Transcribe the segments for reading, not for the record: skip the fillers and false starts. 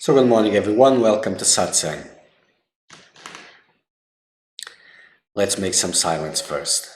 So good morning everyone, welcome to Satsang. Let's make some silence first.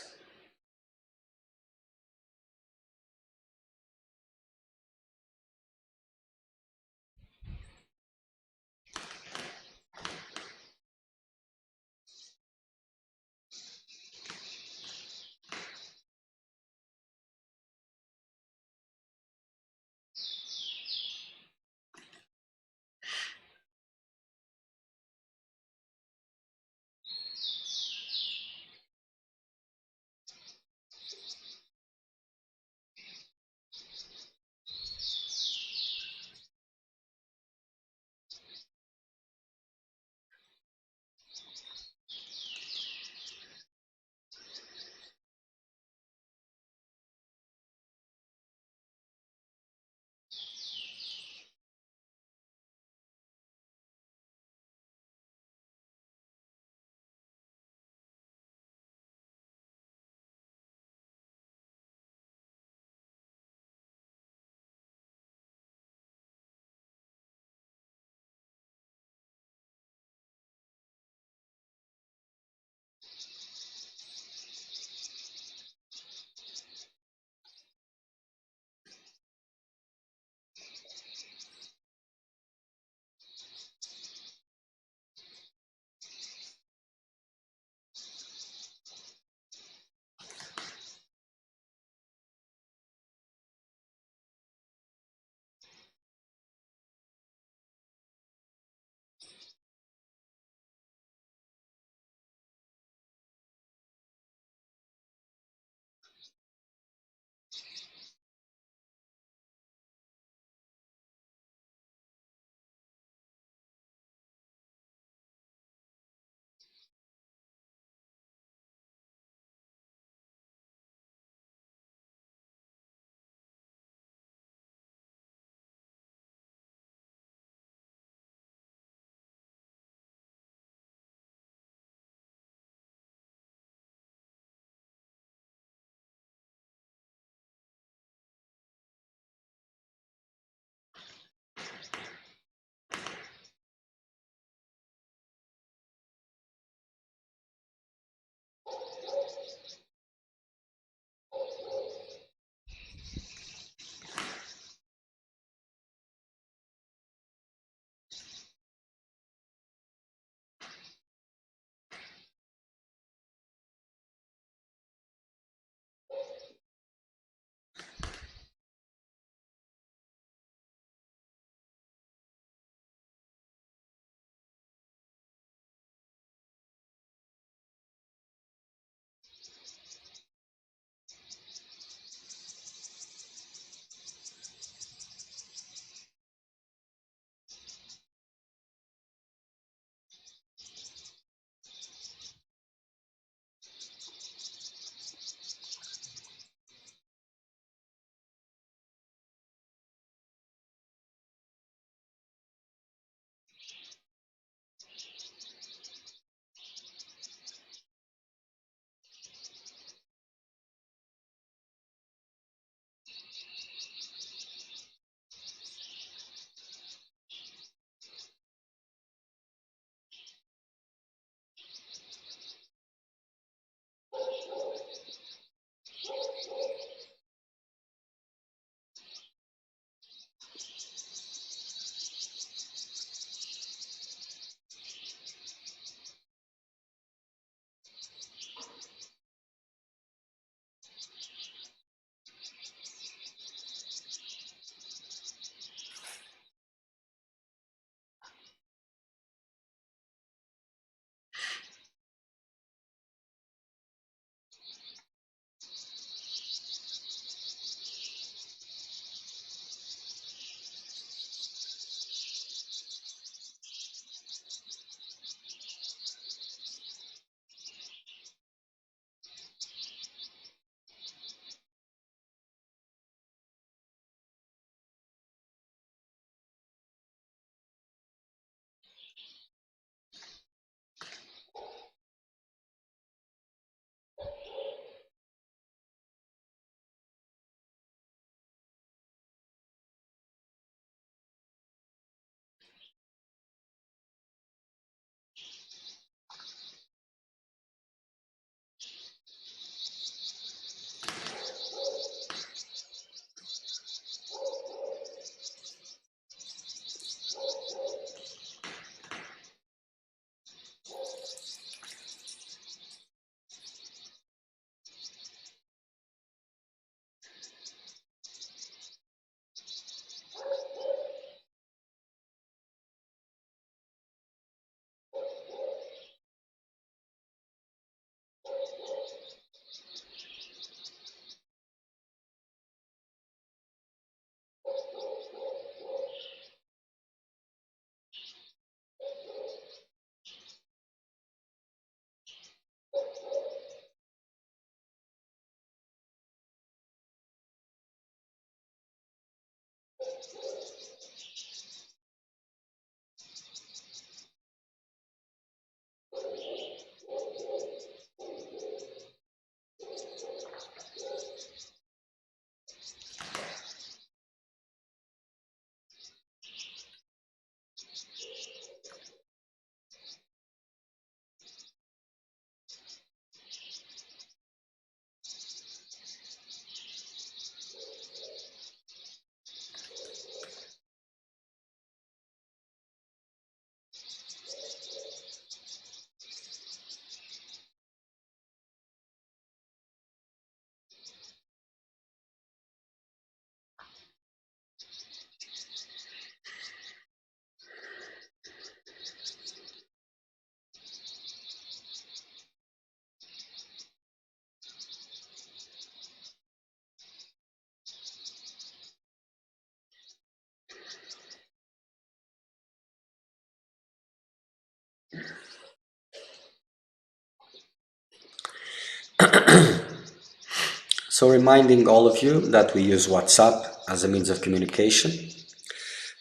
So reminding all of you that we use WhatsApp as a means of communication.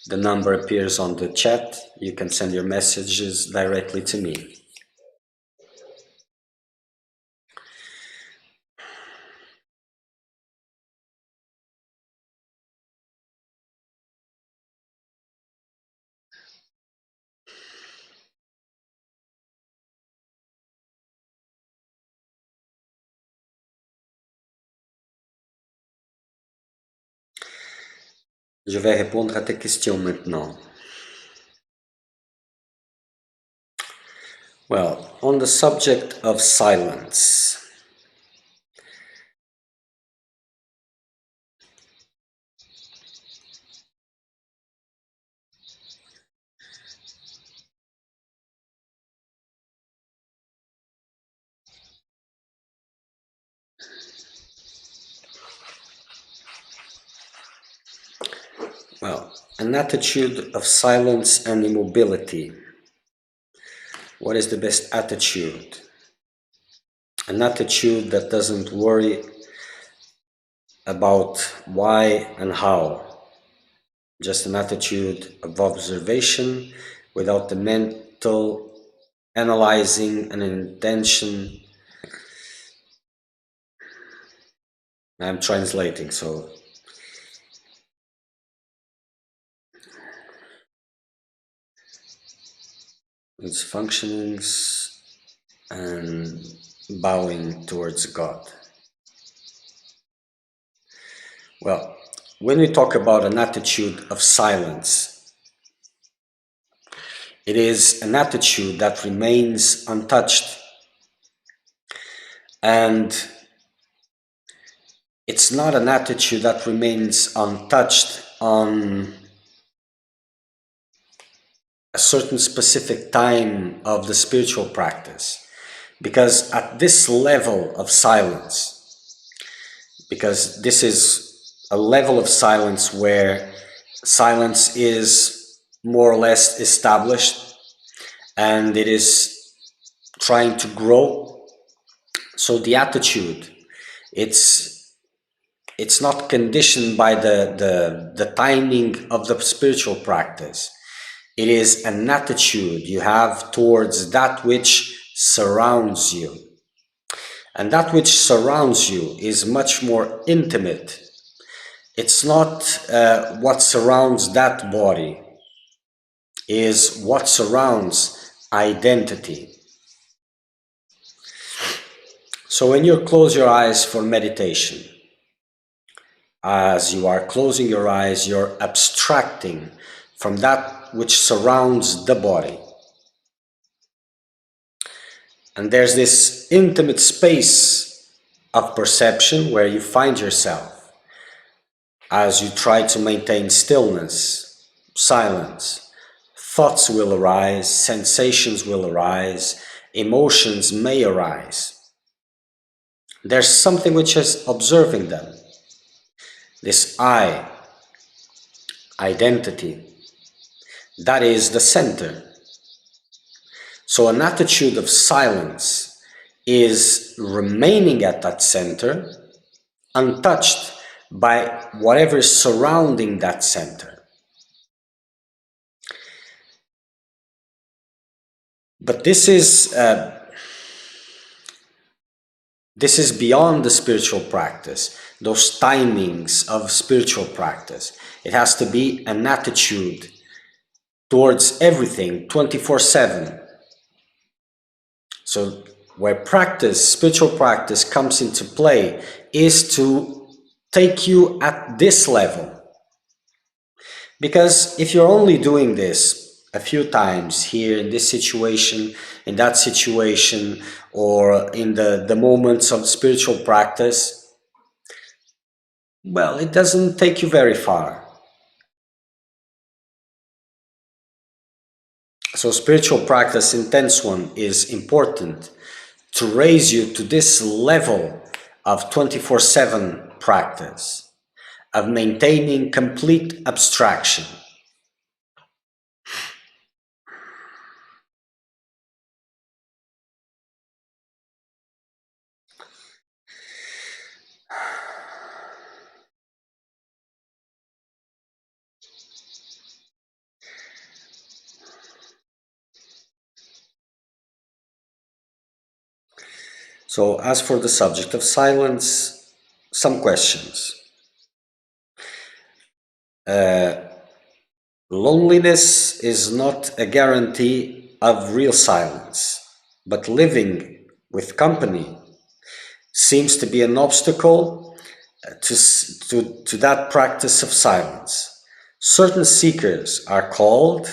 The number appears on the chat. You can send your messages directly to me. Je vais répondre à tes questions maintenant. Well, on the subject of silence, well, an attitude of silence and immobility. What is the best attitude? An attitude that doesn't worry about why and how. Just an attitude of observation without the mental analyzing and intention. I'm translating, so its functionings and bowing towards God. Well, when we talk about an attitude of silence, it is an attitude that remains untouched, and it's not an attitude that remains untouched on a certain specific time of the spiritual practice, because at this level of silence, because this is a level of silence where silence is more or less established and it is trying to grow. So the attitude, it's not conditioned by the timing of the spiritual practice. It is an attitude you have towards that which surrounds you. And that which surrounds you is much more intimate. It's not what surrounds that body, is what surrounds identity. So when you close your eyes for meditation, as you are closing your eyes, you're abstracting from that which surrounds the body. And there's this intimate space of perception where you find yourself as you try to maintain stillness, silence. Thoughts will arise, sensations will arise, emotions may arise. There's something which is observing them. This I, identity, that is the center. So an attitude of silence is remaining at that center, untouched by whatever is surrounding that center. But this is beyond the spiritual practice, those timings of spiritual practice. It has to be an attitude towards everything 24/7. So where practice, spiritual practice comes into play is to take you at this level. Because if you're only doing this a few times here in this situation, in that situation, or in the moments of spiritual practice, well, it doesn't take you very far. So spiritual practice, intense one, is important to raise you to this level of 24/7 practice, of maintaining complete abstraction. So as for the subject of silence, some questions. Loneliness is not a guarantee of real silence, but living with company seems to be an obstacle to that practice of silence. Certain seekers are called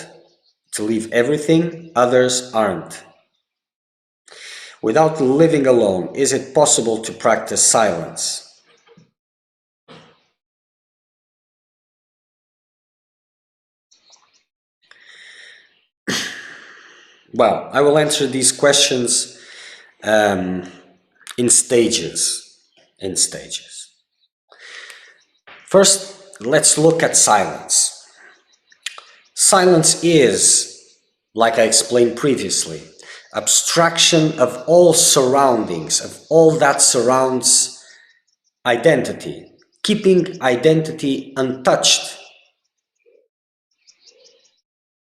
to leave everything, others aren't. Without living alone, is it possible to practice silence? Well, I will answer these questions in stages. First, let's look at silence. Silence is, like I explained previously, abstraction of all surroundings, of all that surrounds identity, keeping identity untouched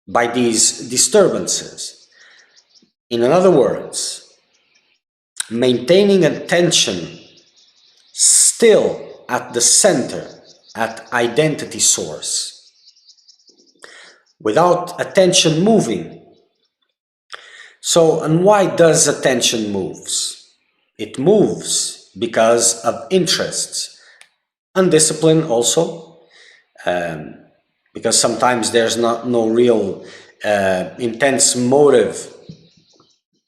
by these disturbances. In other words, maintaining attention still at the center, at identity source, without attention moving. So, and why does attention moves? It moves because of interests, undiscipline also, because sometimes there's no real intense motive,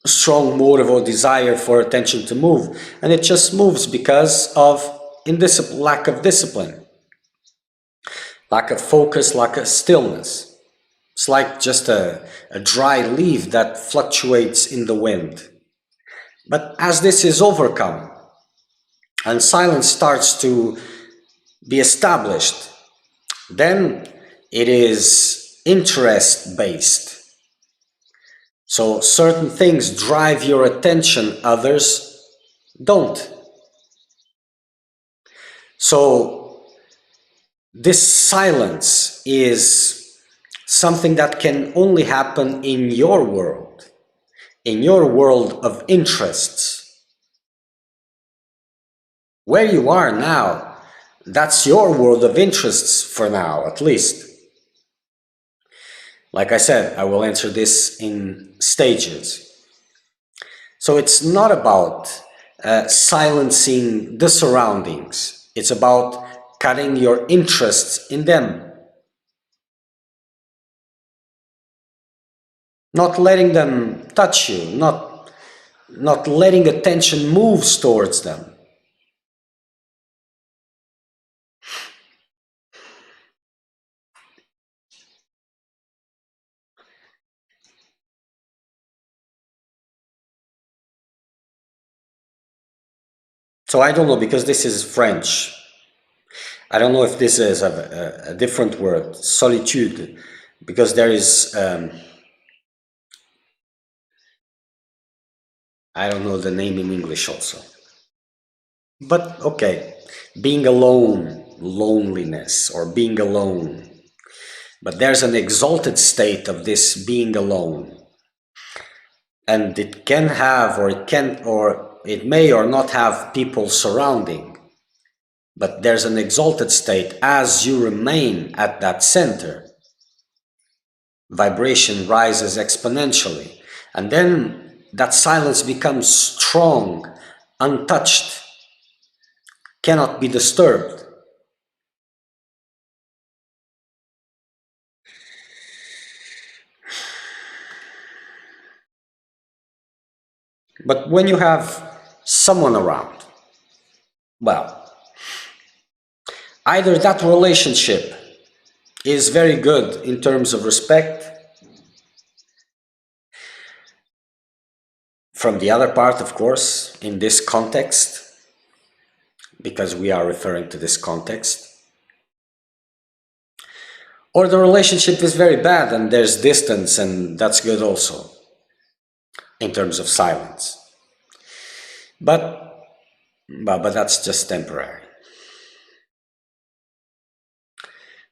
strong motive or desire for attention to move, and it just moves because of lack of discipline, lack of focus, lack of stillness. It's like just a dry leaf that fluctuates in the wind. But as this is overcome and silence starts to be established, then it is interest based. So certain things drive your attention, others don't. So this silence is something that can only happen in your world of interests. Where you are now, that's your world of interests for now, at least. Like I said, I will answer this in stages. So it's not about silencing the surroundings. It's about cutting your interests in them. Not letting them touch you, not letting attention move towards them. So I don't know, because this is French. I don't know if this is a different word, solitude, because there is, I don't know the name in English also. But okay, being alone, loneliness or being alone. But there's an exalted state of this being alone. And it can have, or it may or not have people surrounding. But there's an exalted state as you remain at that center. Vibration rises exponentially. And then that silence becomes strong, untouched, cannot be disturbed. But when you have someone around, well, either that relationship is very good in terms of respect from the other part, of course, in this context, because we are referring to this context, or the relationship is very bad and there's distance, and that's good also in terms of silence. But that's just temporary.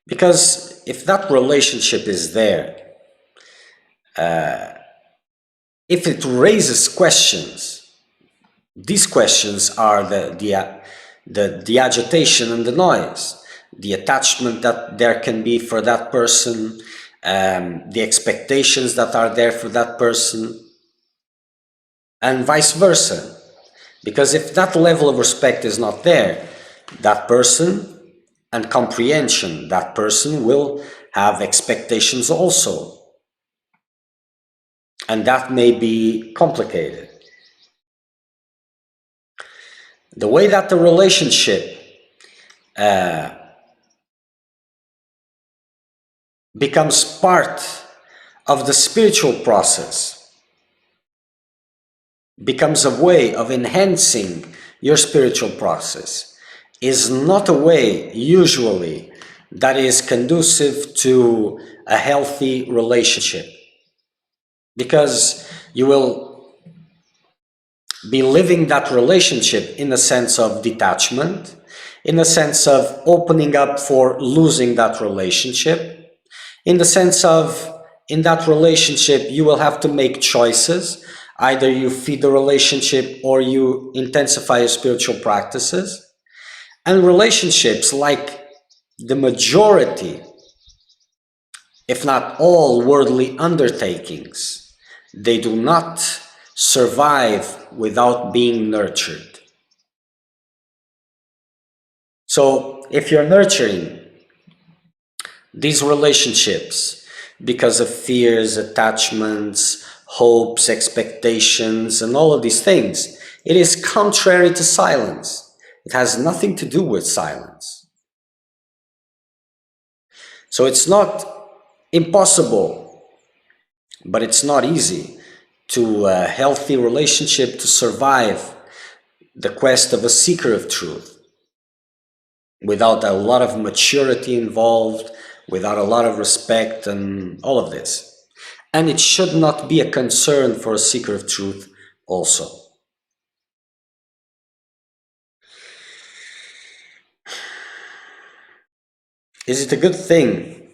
Because if that relationship is there, if it raises questions, these questions are the agitation and the noise, the attachment that there can be for that person, the expectations that are there for that person, and vice versa. Because if that level of respect is not there, that person and comprehension, that person will have expectations also. And that may be complicated. The way that the relationship becomes part of the spiritual process, becomes a way of enhancing your spiritual process, is not a way usually that is conducive to a healthy relationship. Because you will be living that relationship in a sense of detachment, in a sense of opening up for losing that relationship, in the sense of in that relationship you will have to make choices. Either you feed the relationship or you intensify your spiritual practices. And relationships, like the majority, if not all worldly undertakings, they do not survive without being nurtured. So if you're nurturing these relationships because of fears, attachments, hopes, expectations, and all of these things, it is contrary to silence. It has nothing to do with silence. So it's not impossible, but it's not easy to a healthy relationship to survive the quest of a seeker of truth without a lot of maturity involved, without a lot of respect and all of this. And it should not be a concern for a seeker of truth also. Is it a good thing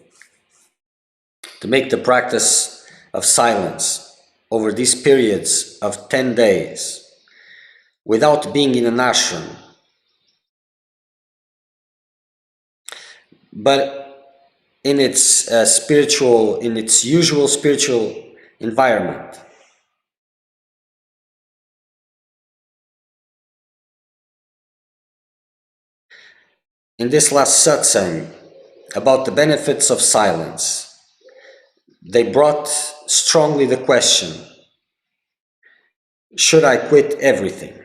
to make the practice of silence over these periods of 10 days without being in an ashram, but in its usual spiritual environment? In this last satsang about the benefits of silence, they brought strongly the question, should I quit everything?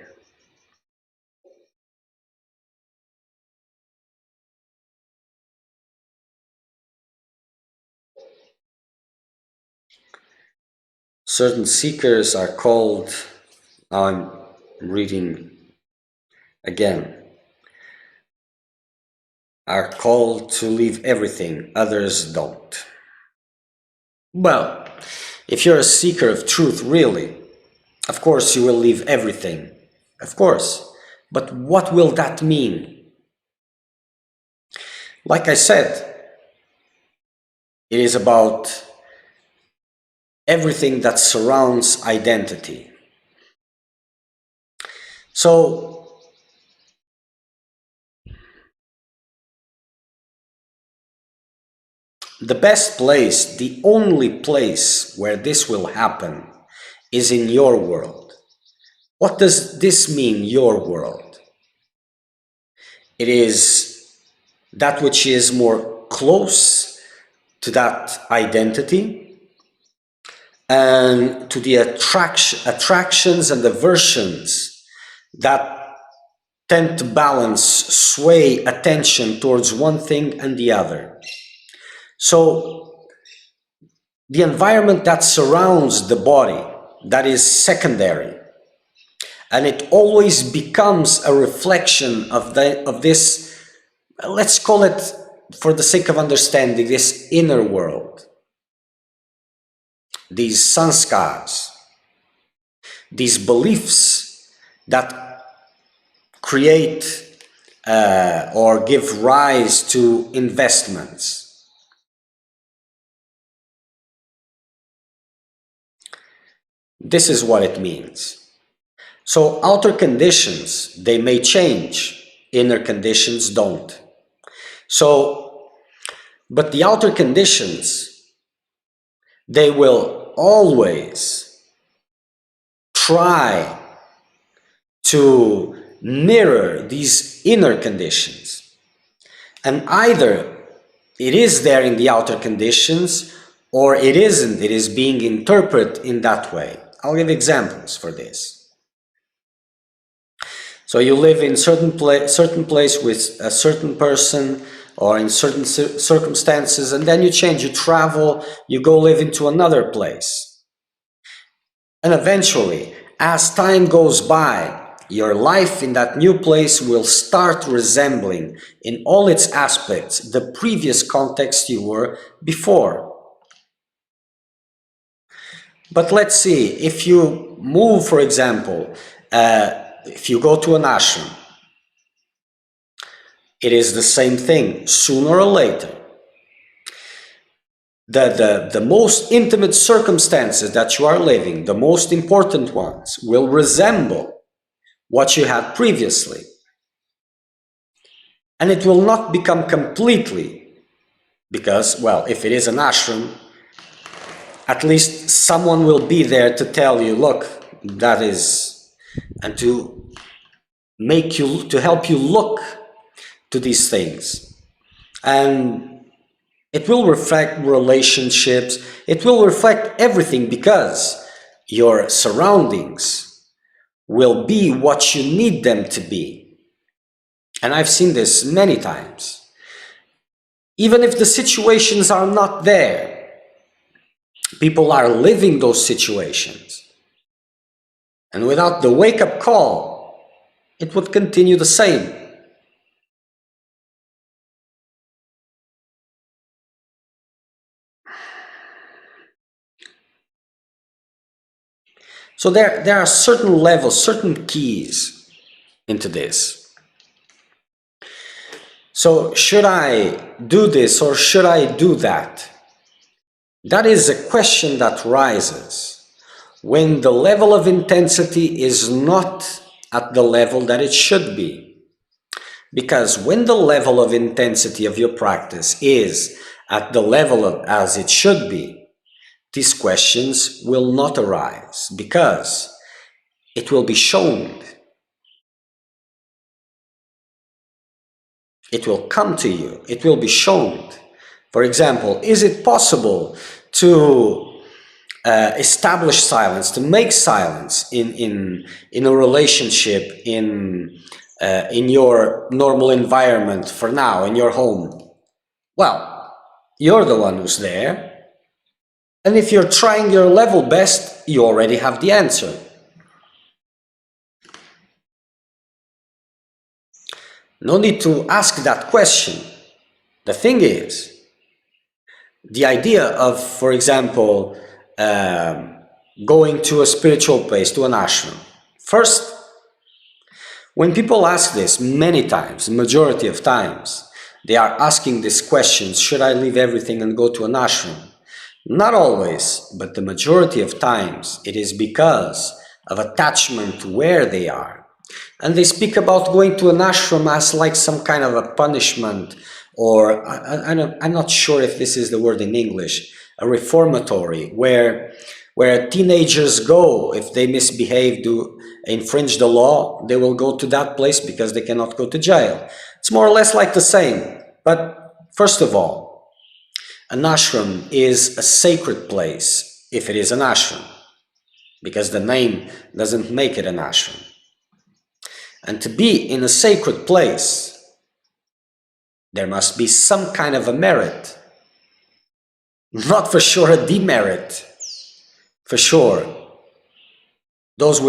Certain seekers are called, now I'm reading again, are called to leave everything, others don't. Well, if you're a seeker of truth, really, of course you will leave everything, of course. But what will that mean? Like I said, it is about everything that surrounds identity. So, the best place, the only place where this will happen is in your world. What does this mean, your world? It is that which is more close to that identity and to the attractions and aversions that tend to balance, sway attention towards one thing and the other. So the environment that surrounds the body, that is secondary, and it always becomes a reflection of this, let's call it, for the sake of understanding, this inner world, these sanskars, these beliefs that create or give rise to investments. This is what it means. So outer conditions, they may change, inner conditions don't. So, but the outer conditions, they will always try to mirror these inner conditions. And either it is there in the outer conditions or it isn't, it is being interpreted in that way. I'll give examples for this. So you live in certain place with a certain person or in certain circumstances, and then you change, you travel, you go live into another place. And eventually, as time goes by, your life in that new place will start resembling, in all its aspects, the previous context you were before. But let's see, if you move, for example, if you go to an ashram, it is the same thing, sooner or later. The most intimate circumstances that you are living, the most important ones, will resemble what you had previously. And it will not become completely, because, well, if it is an ashram, at least someone will be there to tell you, look, that is, and to make you, to help you look to these things. And it will reflect relationships, it will reflect everything, because your surroundings will be what you need them to be. And I've seen this many times. Even if the situations are not there, people are living those situations. And without the wake-up call, it would continue the same. So there are certain levels, certain keys into this. So should I do this or should I do that? That is a question that rises when the level of intensity is not at the level that it should be. Because when the level of intensity of your practice is at the level of as it should be, these questions will not arise, because it will be shown. It will come to you, it will be shown. For example, is it possible to establish silence, to make silence in a relationship, in your normal environment for now, in your home? Well, you're the one who's there. And if you're trying your level best, you already have the answer. No need to ask that question. The thing is, the idea of, for example, going to a spiritual place, to an ashram. First, when people ask this many times, majority of times, they are asking these questions, should I leave everything and go to an ashram? Not always, but the majority of times it is because of attachment to where they are. And they speak about going to an ashram as like some kind of a punishment, or I'm not sure if this is the word in English, a reformatory, where teenagers go if they misbehave, do infringe the law, they will go to that place because they cannot go to jail. It's more or less like the same. But first of all, an ashram is a sacred place if it is an ashram, because the name doesn't make it an ashram. And to be in a sacred place, there must be some kind of a merit. Not for sure a demerit, for sure. Those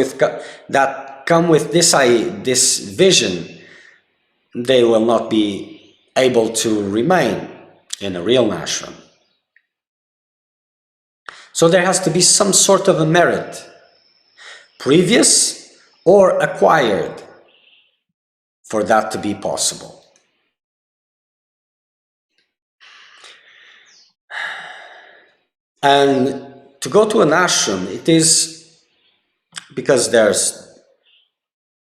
that come with this vision, they will not be able to remain in a real ashram. So there has to be some sort of a merit, previous or acquired, for that to be possible. And to go to an ashram, it is because there's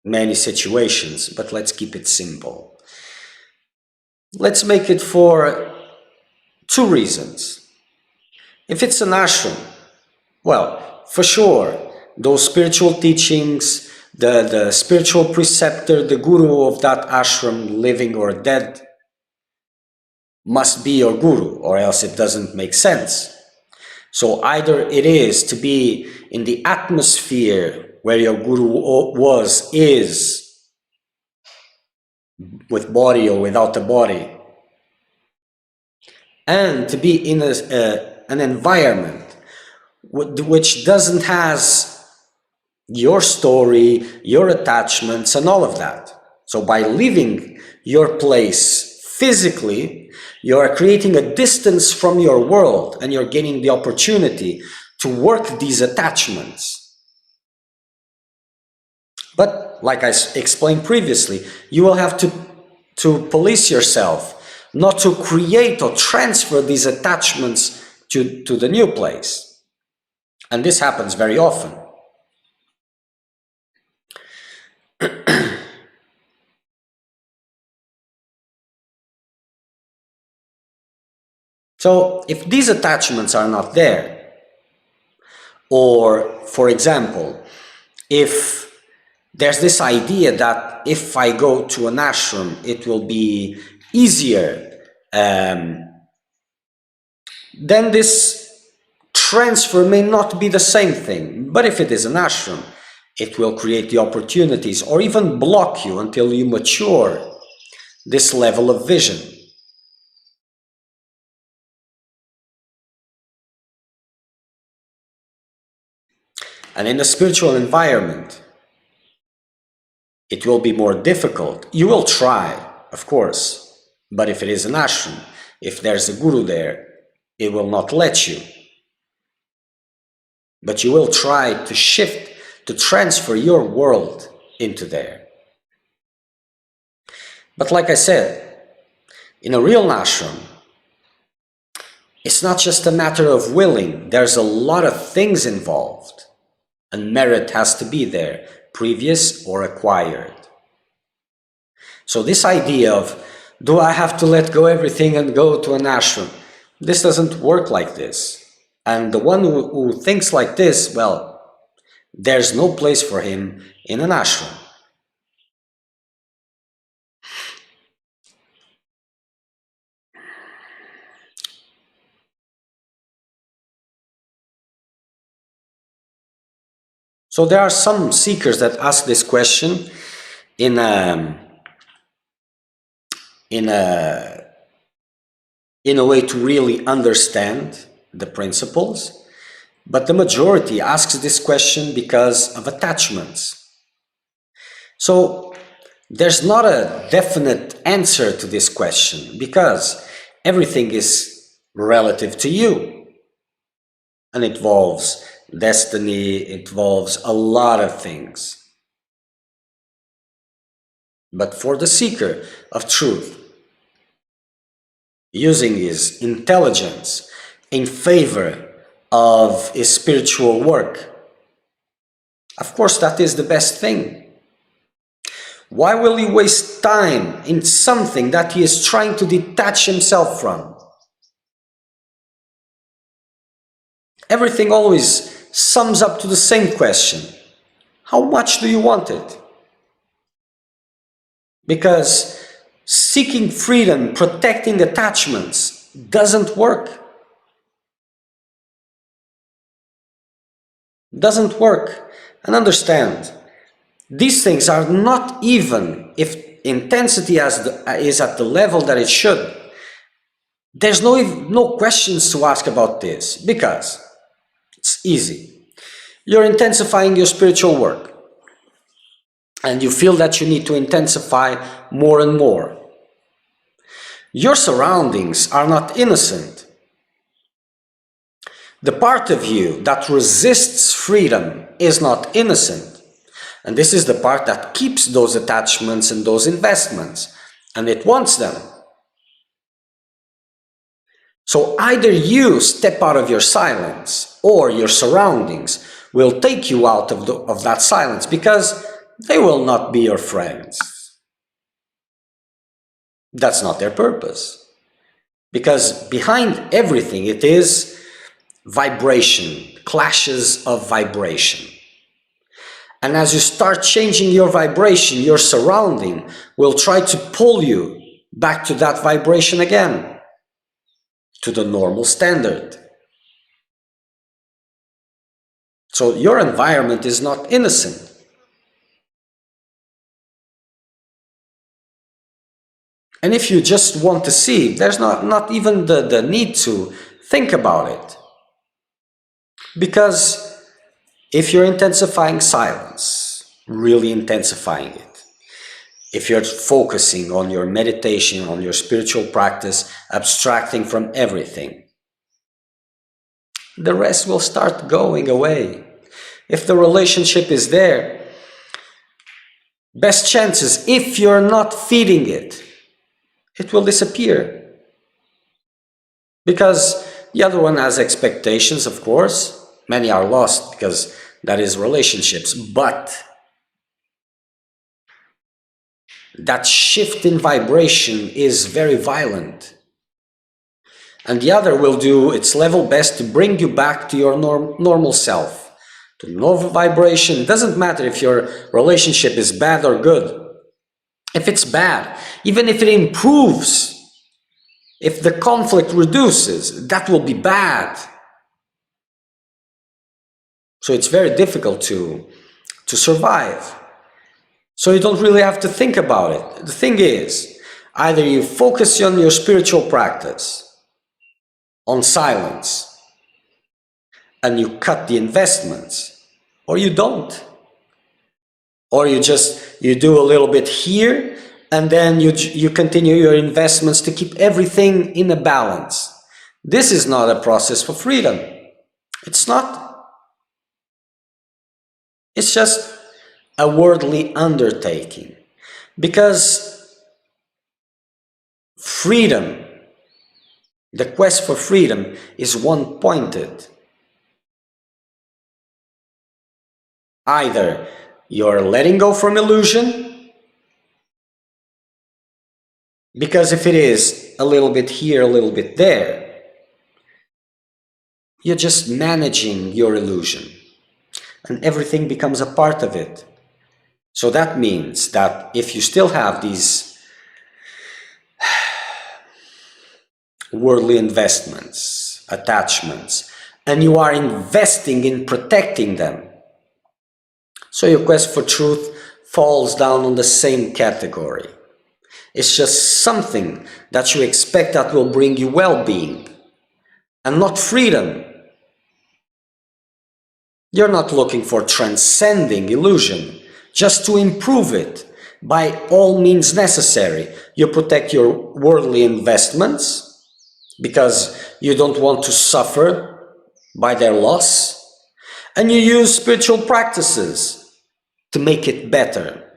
many situations, but let's keep it simple. Let's make it for two reasons. If it's an ashram, well, for sure, those spiritual teachings, the spiritual preceptor, the guru of that ashram, living or dead, must be your guru, or else it doesn't make sense. So either it is to be in the atmosphere where your guru is, with body or without a body, and to be in an environment which doesn't has your story, your attachments, and all of that. So by leaving your place physically, you are creating a distance from your world, and you're gaining the opportunity to work these attachments. But like I explained previously, you will have to police yourself not to create or transfer these attachments to the new place. And this happens very often. So if these attachments are not there, or for example, if there's this idea that if I go to an ashram, it will be easier, then this transfer may not be the same thing. But if it is an ashram, it will create the opportunities or even block you until you mature this level of vision. And in a spiritual environment, it will be more difficult. You will try, of course, but if it is an ashram, if there's a guru there, it will not let you. But you will try to shift, to transfer your world into there. But like I said, in a real ashram, it's not just a matter of willing. There's a lot of things involved. And merit has to be there, previous or acquired. So this idea of, do I have to let go everything and go to an ashram? This doesn't work like this. And the one who thinks like this, well, there's no place for him in an ashram. So there are some seekers that ask this question in a way to really understand the principles, but the majority asks this question because of attachments. So there's not a definite answer to this question, because everything is relative to you, and it involves destiny, it involves a lot of things. But for the seeker of truth, using his intelligence in favor of his spiritual work, of course that is the best thing. Why will he waste time in something that he is trying to detach himself from? Everything always sums up to the same question. How much do you want it? Because seeking freedom, protecting attachments doesn't work. Doesn't work. And understand, these things are not even, if intensity is at the level that it should, there's no questions to ask about this, because it's easy. You're intensifying your spiritual work, and you feel that you need to intensify more and more. Your surroundings are not innocent. The part of you that resists freedom is not innocent. And this is the part that keeps those attachments and those investments, and it wants them. So either you step out of your silence, or your surroundings will take you out of that silence, because they will not be your friends. That's not their purpose. Because behind everything it is vibration, clashes of vibration. And as you start changing your vibration, your surrounding will try to pull you back to that vibration again, to the normal standard. So your environment is not innocent. And if you just want to see, there's not even the need to think about it. Because if you're intensifying silence, really intensifying it, if you're focusing on your meditation, on your spiritual practice, abstracting from everything, the rest will start going away. If the relationship is there, best chances, if you're not feeding it, it will disappear. Because the other one has expectations, of course. Many are lost because that is relationships. But that shift in vibration is very violent. And the other will do its level best to bring you back to your normal self, to normal vibration. It doesn't matter if your relationship is bad or good. If it's bad, even if it improves, if the conflict reduces, that will be bad. So it's very difficult to survive. So you don't really have to think about it. The thing is, either you focus on your spiritual practice, on silence, and you cut the investments, or you don't. Or you do a little bit here, and then you continue your investments to keep everything in a balance. This is not a process for freedom. It's not. It's just a worldly undertaking. Because freedom, the quest for freedom, is one-pointed. Either you're letting go from illusion, because if it is a little bit here, a little bit there, you're just managing your illusion, and everything becomes a part of it. So that means that if you still have these worldly investments, attachments, and you are investing in protecting them, so your quest for truth falls down on the same category. It's just something that you expect that will bring you well-being, and not freedom. You're not looking for transcending illusion, just to improve it by all means necessary. You protect your worldly investments because you don't want to suffer by their loss, and you use spiritual practices to make it better.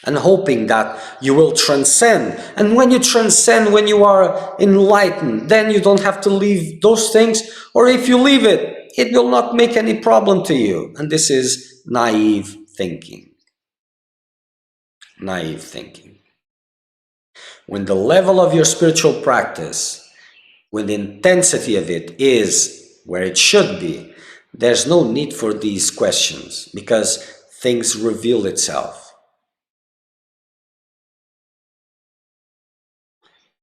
and hoping that you will transcend. And when you transcend, when you are enlightened, then you don't have to leave those things, or if you leave it, it will not make any problem to you. And this is naive thinking. Naive thinking. When the level of your spiritual practice, when the intensity of it is where it should be, there's no need for these questions, because things reveal itself.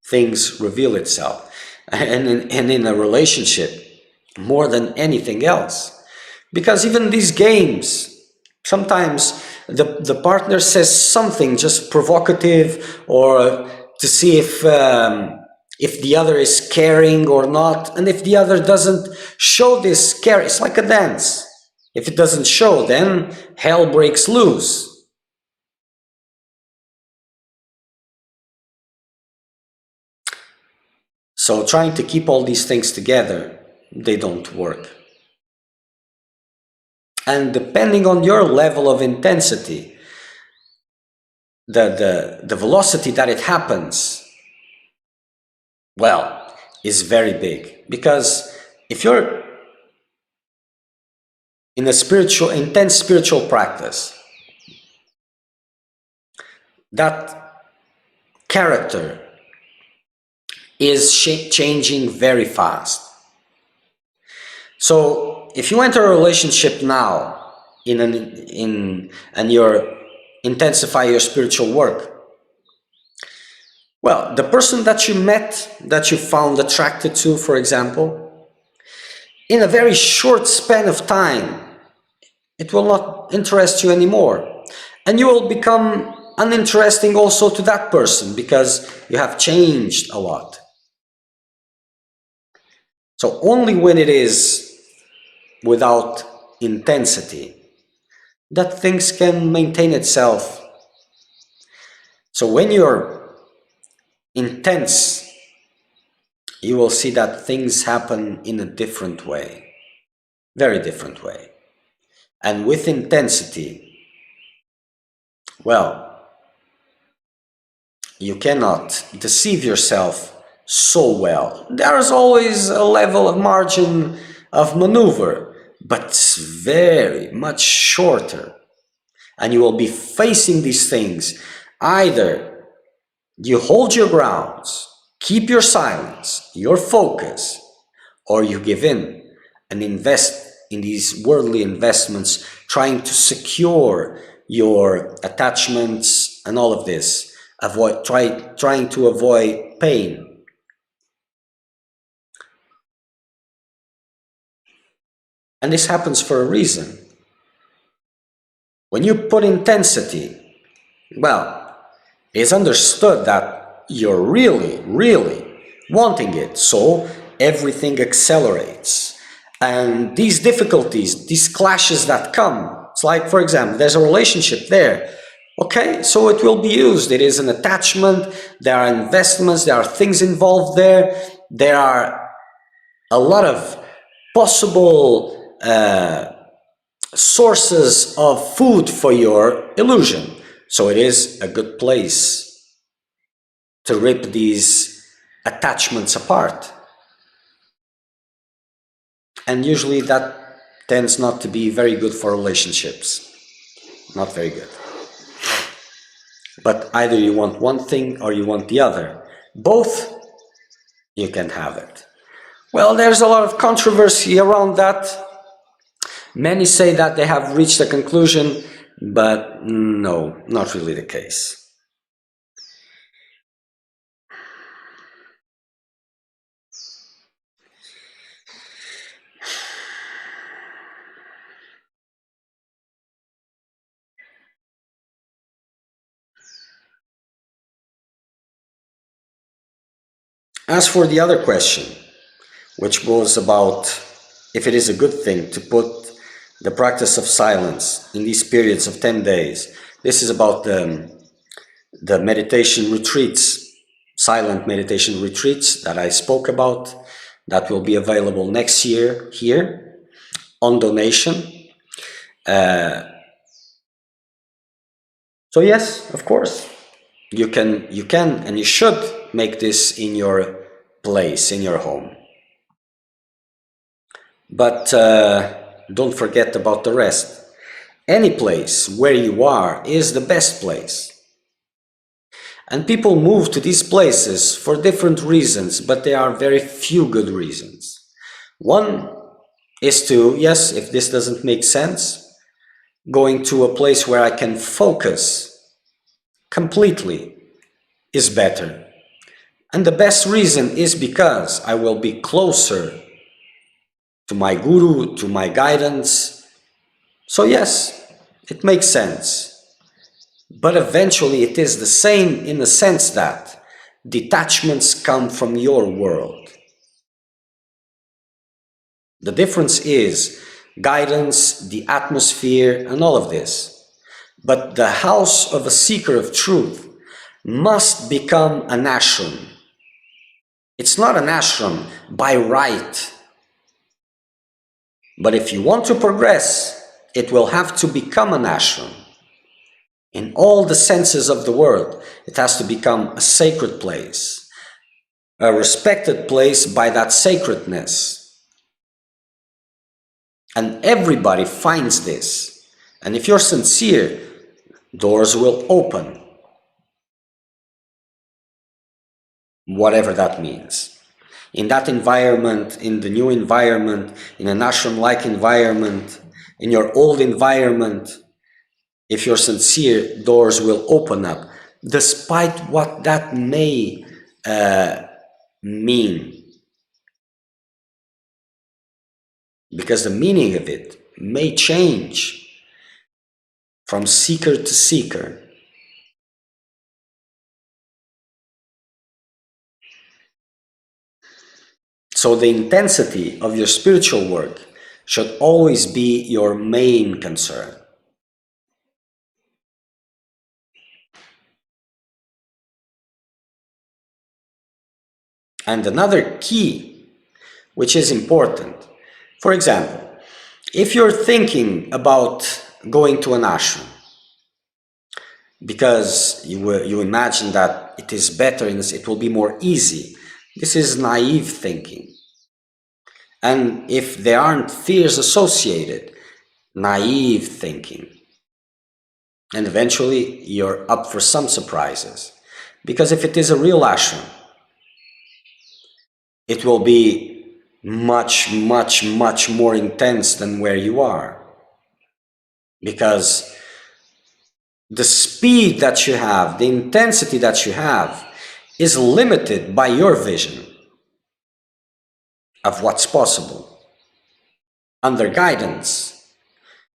Things reveal itself. And in a relationship, more than anything else. Because even these games, sometimes the partner says something just provocative, or to see if the other is caring or not. And if the other doesn't show this care, it's like a dance. If it doesn't show, then hell breaks loose. So trying to keep all these things together, they don't work. And depending on your level of intensity, the velocity that it happens, well, is very big. Because if you're in a intense spiritual practice, that character is changing very fast. So if you enter a relationship now and you're intensify your spiritual work, well, the person that you met, that you found attracted to, for example, in a very short span of time, it will not interest you anymore. And you will become uninteresting also to that person, because you have changed a lot. So only when it is without intensity that things can maintain itself. So when you're intense, you will see that things happen in a different way, very different way. And with intensity, well, you cannot deceive yourself so well. There's always a level of margin of maneuver, but it's very much shorter. And you will be facing these things. Either you hold your grounds, keep your silence, your focus, or you give in and invest in these worldly investments, trying to secure your attachments and all of this. Trying to avoid pain. And this happens for a reason. When you put intensity, well, it's understood that you're really, really wanting it, so everything accelerates. And these difficulties, these clashes that come, it's like, for example, there's a relationship there. Okay, so it will be used. It is an attachment, there are investments, there are things involved there. There are a lot of possible sources of food for your illusion. So it is a good place to rip these attachments apart. And usually that tends not to be very good for relationships. Not very good. But either you want one thing or you want the other. Both, you can have it. Well, there's a lot of controversy around that. Many say that they have reached a conclusion, but no, not really the case. As for the other question, which was about if it is a good thing to put the practice of silence in these periods of 10 days, this is about the meditation retreats, silent meditation retreats that I spoke about, that will be available next year here on donation. So yes, of course, you can and you should make this in your place, in your home. But don't forget about the rest. Any place where you are is the best place. And people move to these places for different reasons, but there are very few good reasons. One is to, yes, if this doesn't make sense, going to a place where I can focus completely is better. And the best reason is because I will be closer to my guru, to my guidance. So yes, it makes sense. But eventually it is the same in the sense that detachments come from your world. The difference is guidance, the atmosphere, and all of this. But the house of a seeker of truth must become an ashram. It's not an ashram by right. But if you want to progress, it will have to become an ashram. In all the senses of the word, it has to become a sacred place, a respected place by that sacredness. And everybody finds this. And if you're sincere, doors will open. Whatever that means. In that environment, in the new environment, in an ashram-like environment, in your old environment, if you're sincere, doors will open up, despite what that may mean. Because the meaning of it may change from seeker to seeker. So the intensity of your spiritual work should always be your main concern. And another key, which is important, for example, if you're thinking about going to an ashram, because you imagine that it is better, it will be more easy, this is naive thinking. And if there aren't fears associated, naive thinking. And eventually you're up for some surprises. Because if it is a real ashram, it will be much, much, much more intense than where you are. Because the speed that you have, the intensity that you have, is limited by your vision of what's possible. Under guidance,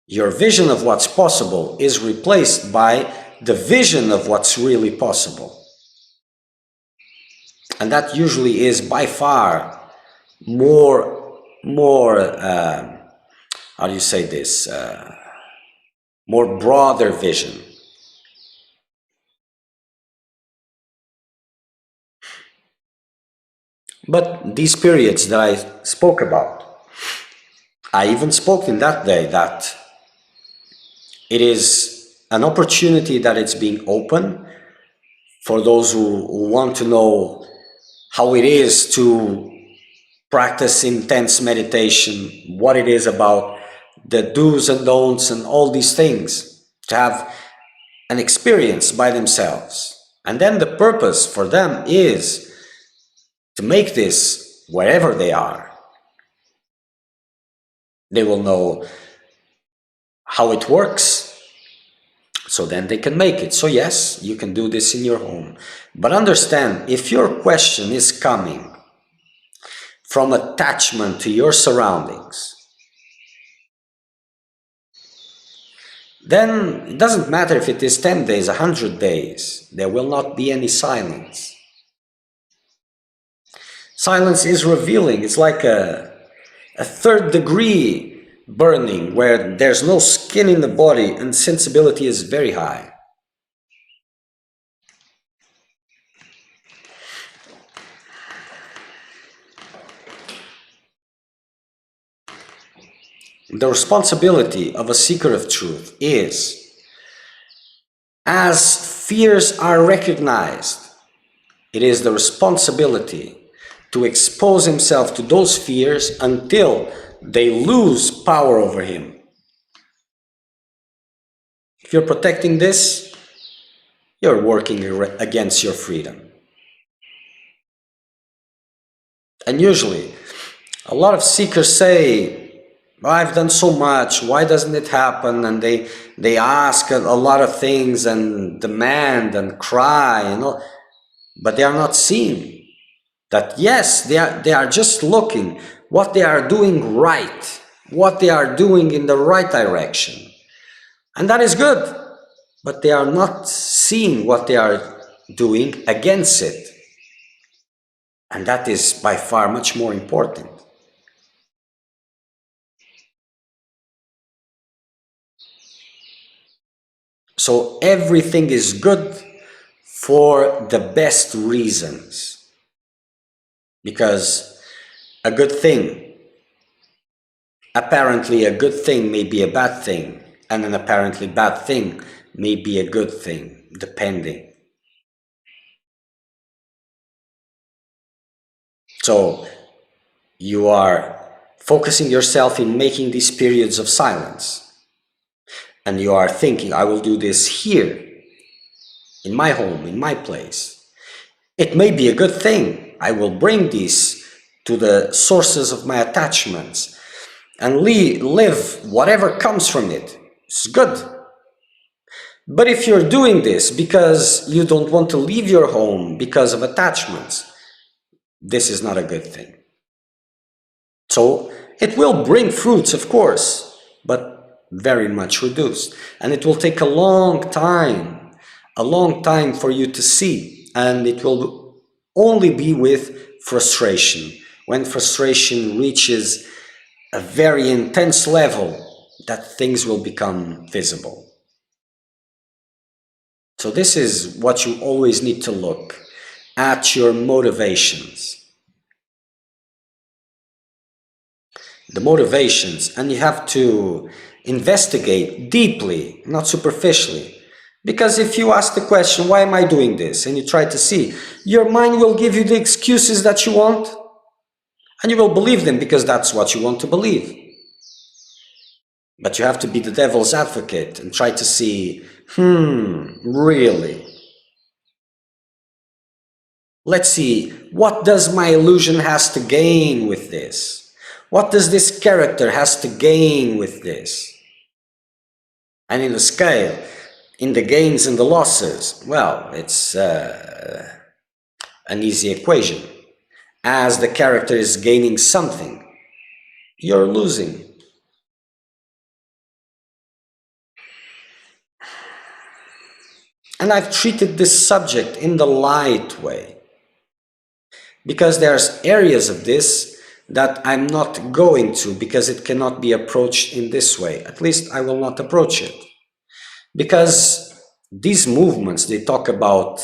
your vision of what's possible is replaced by the vision of what's really possible. And that usually is by far more how do you say this, more broader vision. But these periods that I spoke about, I even spoke in that day that it is an opportunity that it's being open for those who want to know how it is to practice intense meditation, what it is about, the do's and don'ts and all these things, to have an experience by themselves. And then the purpose for them is to make this wherever they are. They will know how it works, so then they can make it. So yes, you can do this in your home. But understand, if your question is coming from attachment to your surroundings, then it doesn't matter if it is 10 days, 100 days, there will not be any silence. Silence is revealing. It's like a third degree burning where there's no skin in the body and sensibility is very high. The responsibility of a seeker of truth is As fears are recognized, it is the responsibility to expose himself to those fears until they lose power over him. If you're protecting this, you're working against your freedom. And usually, a lot of seekers say, I've done so much, why doesn't it happen? And they ask a lot of things and demand and cry and all, but they are not seeing that, yes, they are just looking what they are doing right, what they are doing in the right direction. And that is good, but they are not seeing what they are doing against it. And that is by far much more important. So everything is good for the best reasons. Because a good thing, apparently a good thing may be a bad thing, and an apparently bad thing may be a good thing, depending. So you are focusing yourself in making these periods of silence. And you are thinking, I will do this here, in my home, in my place. It may be a good thing. I will bring these to the sources of my attachments and live whatever comes from it. It's good. But if you're doing this because you don't want to leave your home because of attachments, this is not a good thing. So it will bring fruits, of course, but very much reduced. And it will take a long time for you to see. And it will only be with frustration. When frustration reaches a very intense level, that things will become visible. So this is what you always need to look at, your motivations. The motivations, and you have to investigate deeply, not superficially. Because if you ask the question, why am I doing this? And you try to see, your mind will give you the excuses that you want, and you will believe them because that's what you want to believe. But you have to be the devil's advocate and try to see, really? Let's see, what does my illusion has to gain with this? What does this character has to gain with this? And in the scale, in the gains and the losses, well, it's an easy equation. As the character is gaining something, you're losing. And I've treated this subject in the light way, because there's areas of this that I'm not going to, because it cannot be approached in this way. At least I will not approach it. Because these movements, they talk about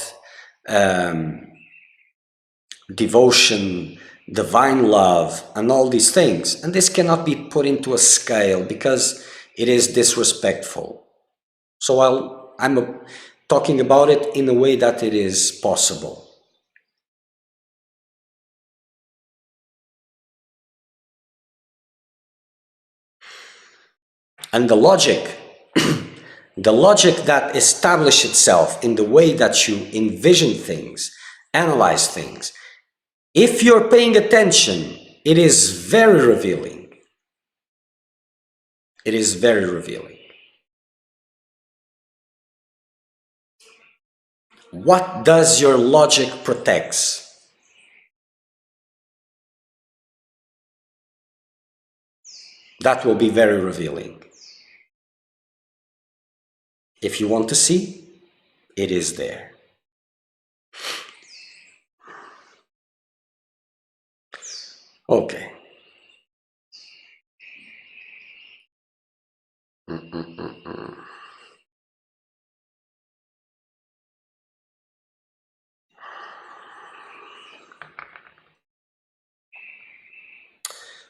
devotion, divine love, and all these things. And this cannot be put into a scale because it is disrespectful. So I'm talking about it in a way that it is possible. And the logic, the logic that establishes itself in the way that you envision things, analyze things, if you're paying attention, it is very revealing. It is very revealing. What does your logic protect? That will be very revealing. If you want to see, it is there. Okay.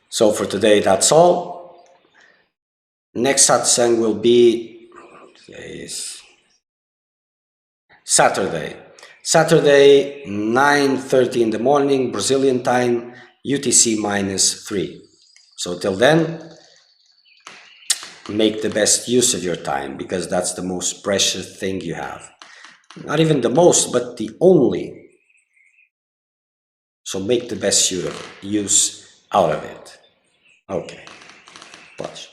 So for today, that's all. Next satsang will be, Saturday. Saturday, 9:30 in the morning, Brazilian time, UTC -3. So till then, make the best use of your time, because that's the most precious thing you have. Not even the most, but the only. So make the best use out of it. Okay, watch.